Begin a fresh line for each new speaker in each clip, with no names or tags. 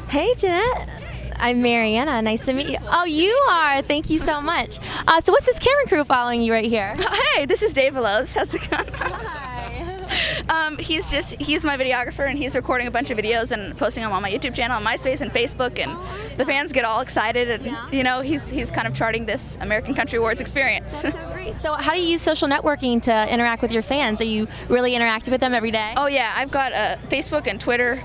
Hey, Jeanette. I'm Mariana. Nice to meet you. Oh, you are. Thank you so much. So what's this camera crew following you right here?
Hey, this is Dave Veloz. How's it going?
Hi.
He's my videographer, and he's recording a bunch of videos and posting them on my YouTube channel, on MySpace and Facebook, and the fans get all excited, and he's kind of charting this American Country Awards experience.
That's so great. So how do you use social networking to interact with your fans? Are you really interactive with them every day?
Oh yeah, I've got Facebook and Twitter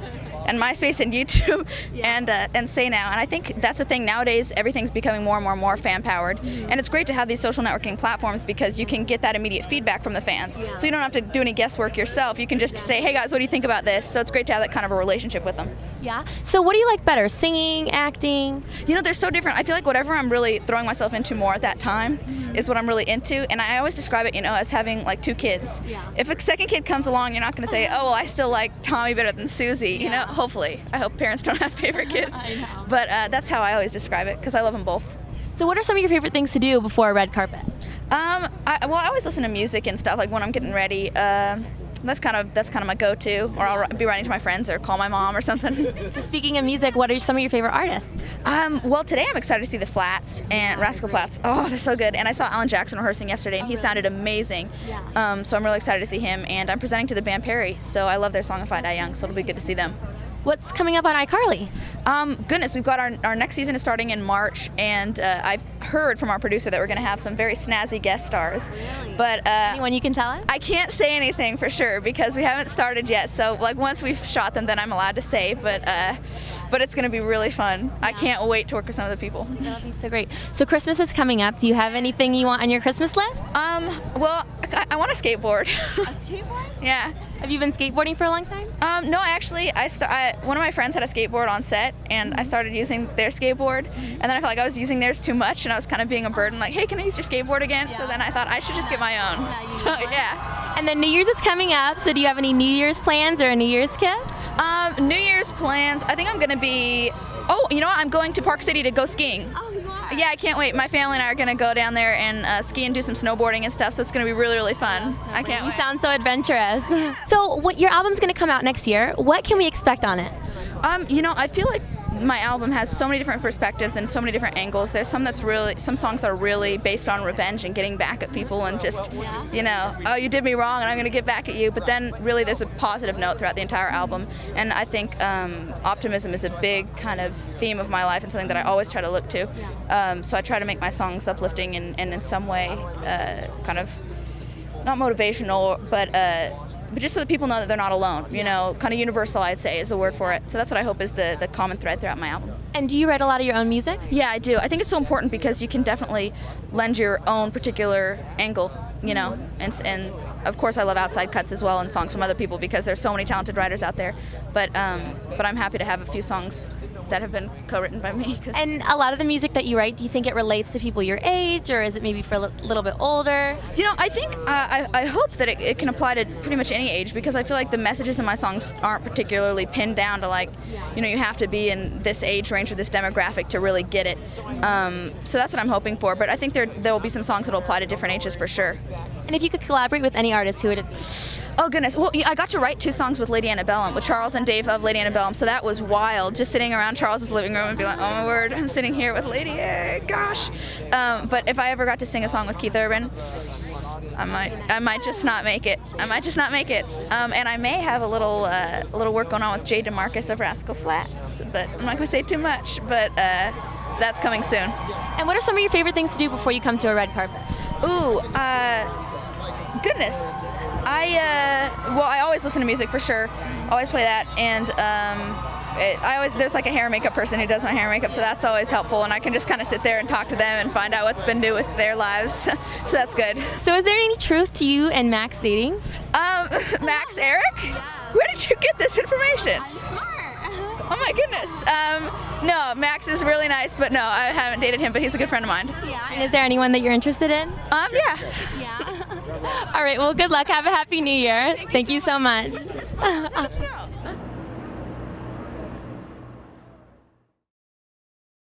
and MySpace and YouTube and Say Now, and I think that's the thing nowadays. Everything's becoming more and more fan powered, and it's great to have these social networking platforms because you can get that immediate feedback from the fans. So you don't have to do any guesswork yourself. You can just say, hey guys, what do you think about this? So it's great to have that kind of a relationship with them.
Yeah. So what do you like better, singing, acting?
You know, they're so different. I feel like whatever I'm really throwing myself into more at that time is what I'm really into, and I always describe it, as having like two kids. If a second kid comes along, you're not going to say, oh well, I still like Tommy better than Susie. Hopefully. I hope parents don't have favorite kids.
I know.
But that's how I always describe it because I love them both.
So what are some of your favorite things to do before a red carpet?
I always listen to music and stuff, like when I'm getting ready. That's kind of my go-to, or I'll be writing to my friends or call my mom or something.
So speaking of music, what are some of your favorite artists?
Well, today I'm excited to see the Flats and Rascal Flatts. Oh, they're so good. And I saw Alan Jackson rehearsing yesterday, and he sounded amazing. So I'm really excited to see him. And I'm presenting to the band Perry, so I love their song If I Die Young, so it'll be good to see them.
What's coming up on iCarly?
Goodness, we've got our next season is starting in March, and I've heard from our producer that we're going to have some very snazzy guest stars.
Really?
But
anyone you can tell us?
I can't say anything for sure because we haven't started yet. So like once we've shot them, then I'm allowed to say. But it's going to be really fun. I can't wait to work with some of the people.
That'll be so great. So Christmas is coming up. Do you have anything you want on your Christmas list?
Well, I want a skateboard.
A skateboard?
Yeah.
Have you been skateboarding for a long time?
No, actually, one of my friends had a skateboard on set, and I started using their skateboard, and then I felt like I was using theirs too much, and I was kind of being a burden, like, hey, can I use your skateboard again? So then I thought I should just get my own. So yeah.
And then New Year's is coming up, so do you have any New Year's plans or a New Year's kiss?
New Year's plans, I think I'm going to be, I'm going to Park City to go skiing.
Oh, you are?
Yeah, I can't wait. My family and I are going to go down there and ski and do some snowboarding and stuff, so it's going to be really, really fun. I can't wait.
You sound so adventurous. So your album's going to come out next year. What can we expect on it?
I feel like my album has so many different perspectives and so many different angles. There's some songs that are really based on revenge and getting back at people and just, oh, you did me wrong and I'm going to get back at you. But then really there's a positive note throughout the entire album. And I think optimism is a big kind of theme of my life and something that I always try to look to. So I try to make my songs uplifting and in some way kind of, not motivational, but just so that people know that they're not alone, kind of universal, I'd say, is the word for it. So that's what I hope is the common thread throughout my album.
And do you write a lot of your own music?
Yeah, I do. I think it's so important because you can definitely lend your own particular angle, and of course I love outside cuts as well and songs from other people because there's so many talented writers out there. But I'm happy to have a few songs that have been co-written by me.
And a lot of the music that you write, do you think it relates to people your age, or is it maybe for a little bit older?
I think I hope that it can apply to pretty much any age because I feel like the messages in my songs aren't particularly pinned down to like, you have to be in this age range or this demographic to really get it. So that's what I'm hoping for. But I think there will be some songs that will apply to different ages for sure.
And if you could collaborate with any artist, who would it be?
Oh goodness, well I got to write 2 songs with Lady Antebellum, with Charles and Dave of Lady Antebellum, so that was wild, just sitting around Charles's living room and be like, oh my word, I'm sitting here with Lady, gosh. But if I ever got to sing a song with Keith Urban, I might just not make it. And I may have a little work going on with Jay DeMarcus of Rascal Flatts, but I'm not going to say too much, but that's coming soon.
And what are some of your favorite things to do before you come to a red carpet?
Ooh, goodness. I always listen to music for sure. Always play that, and there's like a hair and makeup person who does my hair and makeup, so that's always helpful, and I can just kind of sit there and talk to them and find out what's been new with their lives, so that's good.
So is there any truth to you and Max dating?
Max Eric?
Yeah.
Where did you get this information?
I'm smart.
Oh my goodness. No, Max is really nice, but no, I haven't dated him, but he's a good friend of mine.
Yeah. And is there anyone that you're interested in?
Yeah.
Yeah. All right, well, good luck. Have a happy new year. Thank you so much.